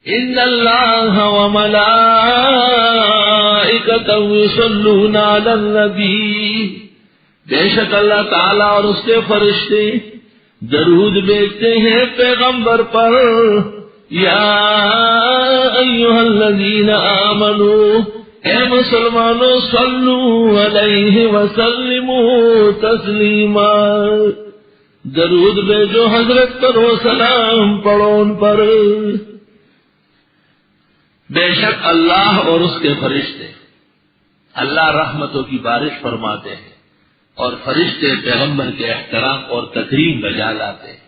ان اللہ وملائکتہ یصلون علی النبی، بے شک اللہ تعالیٰ اور اس کے فرشتے درود بھیجتے ہیں پیغمبر پر. یا ایھا الذین آمنوا، اے مسلمانوں، صلو علیہ وسلموا تسلیما، درود بھیجو حضرت پر و سلام پڑھو ان پر. بے شک اللہ اور اس کے فرشتے، اللہ رحمتوں کی بارش فرماتے ہیں اور فرشتے پیغمبر کے احترام اور تکریم بجا لاتے ہیں.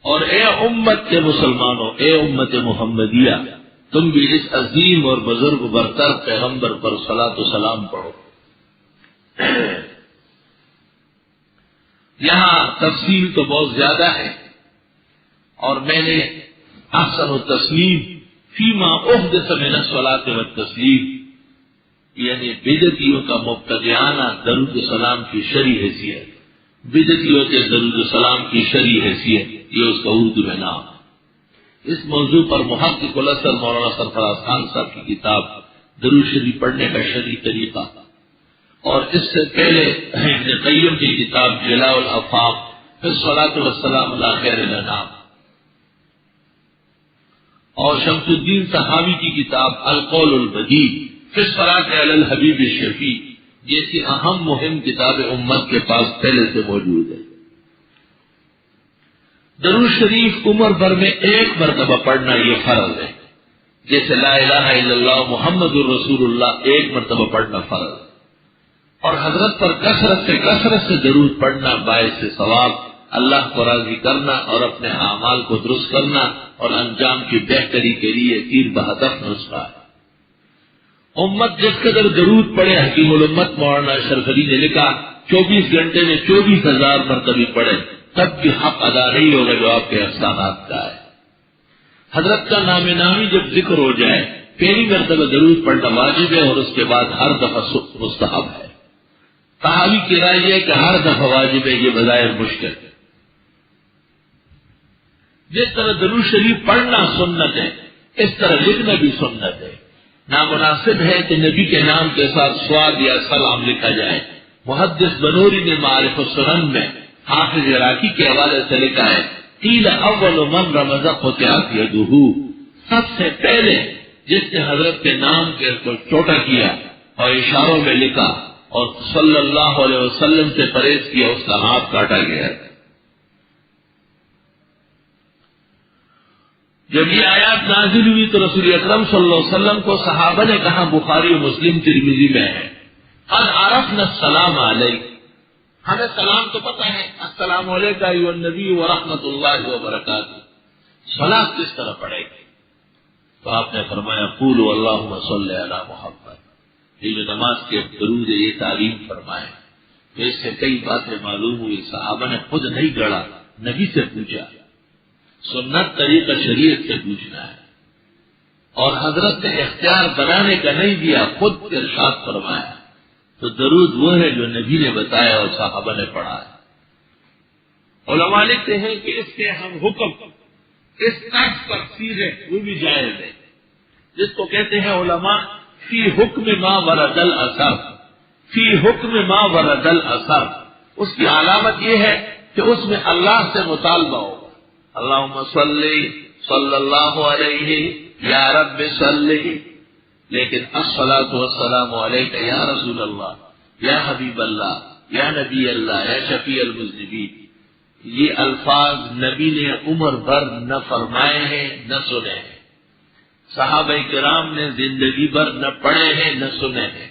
اور اے امت کے مسلمانوں، اے امت محمدیہ، تم بھی اس عظیم اور بزرگ برتر پیغمبر پر صلاۃ و سلام پڑھو. یہاں تفصیل تو بہت زیادہ ہے، اور میں نے احسن التسلیم فیما احدث من الصلاۃ والتسلیم، یعنی بدعتیوں کا مبتدعانہ درود السلام کی شرعی حیثیت، بدعتیوں کے درود السلام کی شرعی حیثیت، یہ اس کا اردو میں نام. اس موضوع پر محقق الاسر مولانا سرفراز خان صاحب کی کتاب درود شریف پڑھنے کا شرعی طریقہ، اور اس سے پہلے ابن قیم کی کتاب جلاء الافاق فی الصلاۃ والسلام علی خیر الانام، اور شمس الدین صحابی کی کتاب القول البدیع فی الصلاۃ علی الحبیب الشفیع جیسی اہم مہم کتاب امت کے پاس پہلے سے موجود ہے. درود شریف عمر بھر میں ایک مرتبہ پڑھنا یہ فرض ہے، جیسے لا الہ الا اللہ محمد الرسول اللہ ایک مرتبہ پڑھنا فرض ہے. اور حضرت پر کثرت سے درود پڑھنا باعث ثواب، اللہ کو راضی کرنا اور اپنے اعمال کو درست کرنا اور انجام کی بہتری کے لیے تیر بہدف نسخہ ہے. امت جس قدر درود پڑھے، حکیم الامت مولانا اشرف علی نے لکھا 24 گھنٹے میں 24,000 مرتبہ پڑھے تب بھی حق ادا نہیں ہوگا جو آپ کے احسانات کا ہے. حضرت کا نام نامی جب ذکر ہو جائے پہلی مرتبہ درود پڑھنا واجب ہے، اور اس کے بعد ہر دفعہ مستحب ہے. صحابی کی رائے یہ کہ ہر دفعہ واجب ہے، یہ بظاہر مشکل ہے. جس طرح درود شریف پڑھنا سنت ہے، اس طرح لکھنا بھی سنت ہے. نامناسب ہے کہ نبی کے نام کے ساتھ سواد یا سلام لکھا جائے. محدث بنوری نے معارف السنن میں حافظ عراقی کے حوالے سے لکھا ہے قیل اول من رمز قطعت یدہ، سب سے پہلے جس نے حضرت کے نام کے کو چھوٹا کیا اور اشاروں میں لکھا اور صلی اللہ علیہ وسلم سے پرہیز کیا، اس کا ہاتھ کاٹا گیا. جب یہ آیات نازل ہوئی تو رسول اکرم صلی اللہ علیہ وسلم کو صحابہ نے کہا، بخاری و مسلم ترمذی میں ہے، قد عرفنا السلام علیک، ہمیں سلام تو پتہ ہے، السلام علیکم ایھا النبی ورحمۃ اللہ وبرکاتہ، صلاۃ کس طرح پڑھے گی؟ تو آپ نے فرمایا قولوا اللہم صلی علی محمد. یہ جو نماز کے درود ہے یہ تعلیم فرمائے. تو اس سے کئی باتیں معلوم ہوئی، صحابہ نے خود نہیں گڑھا، نبی سے پوچھا. سنت طریقہ شریعت سے پوچھنا ہے، اور حضرت نے اختیار بنانے کا نہیں دیا، خود ارشاد فرمایا. تو درود وہ ہے جو نبی نے بتایا اور صحابہ نے پڑھا ہے. علماء لکھتے ہیں کہ اس کے ہم حکم اس طرز پر سیدھے وہ بھی جائز ہے، جس کو کہتے ہیں علماء فی حکم ما ورد الاثر، فی حکم ما ورد الاثر. اس کی علامت یہ ہے کہ اس میں اللہ سے مطالبہ ہوگا، اللہم صلی اللہ علیہ یا رب صلی، لیکن الصلاۃ والسلام علیک یا رسول اللہ یا حبیب اللہ یا نبی اللہ یا شفیع المذنبین، یہ الفاظ نبی نے عمر بھر نہ فرمائے ہیں نہ سنے ہیں، صحابہ کرام نے زندگی بھر نہ پڑھے ہیں نہ سنے ہیں،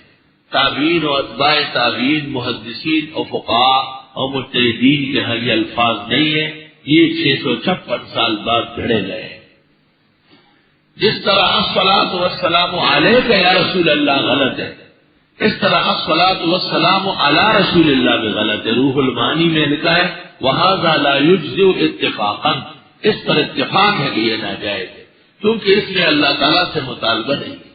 تابعین و اتباع تابعین، محدثین اور فقہاء اور مجتہدین کے ہاں یہ الفاظ نہیں ہیں، یہ 656 سال بعد گھڑے گئے ہیں. جس طرح الصلاۃ والسلام علیک یا رسول اللہ غلط ہے، اس طرح الصلاۃ والسلام علی رسول اللہ بھی غلط ہے. روح المعانی میں لکھا ہے وہذا لا یجزئ اتفاقا، اس پر اتفاق ہے کہ یہ ناجائز ہے، کیونکہ اس میں اللہ تعالیٰ سے مطالبہ نہیں ہے.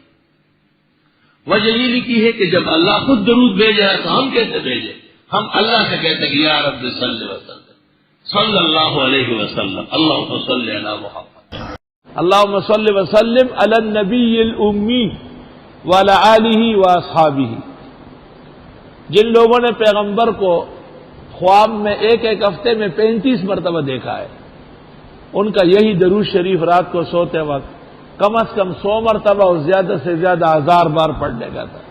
وجہ یہ لکھی ہے کہ جب اللہ خود درود بھیجا تو ہم کیسے بھیجیں؟ ہم اللہ سے کہتے ہیں کہ یا رب صلی وسلم صلی اللہ علیہ وسلم اللہم صلی علی محمد. اللہم صلی وسلم علی النبی الامی وعلی آلہ واصحابہ. جن لوگوں نے پیغمبر کو خواب میں ایک ہفتے میں 35 مرتبہ دیکھا ہے، ان کا یہی درود شریف رات کو سوتے وقت کم از کم 100 مرتبہ اور زیادہ سے زیادہ 1000 بار پڑھنے کا تھا.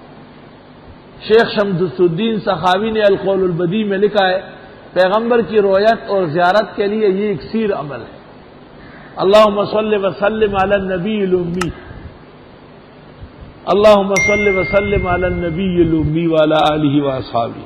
شیخ شمس الدین سخاوی نے القول البدیع میں لکھا ہے پیغمبر کی رویت اور زیارت کے لیے یہ اکثیر عمل ہے. اللہم صلی وسلم علی النبی الامی، اللہم صلی وسلم علی النبی الامی وعلی آلہ واصحابہ.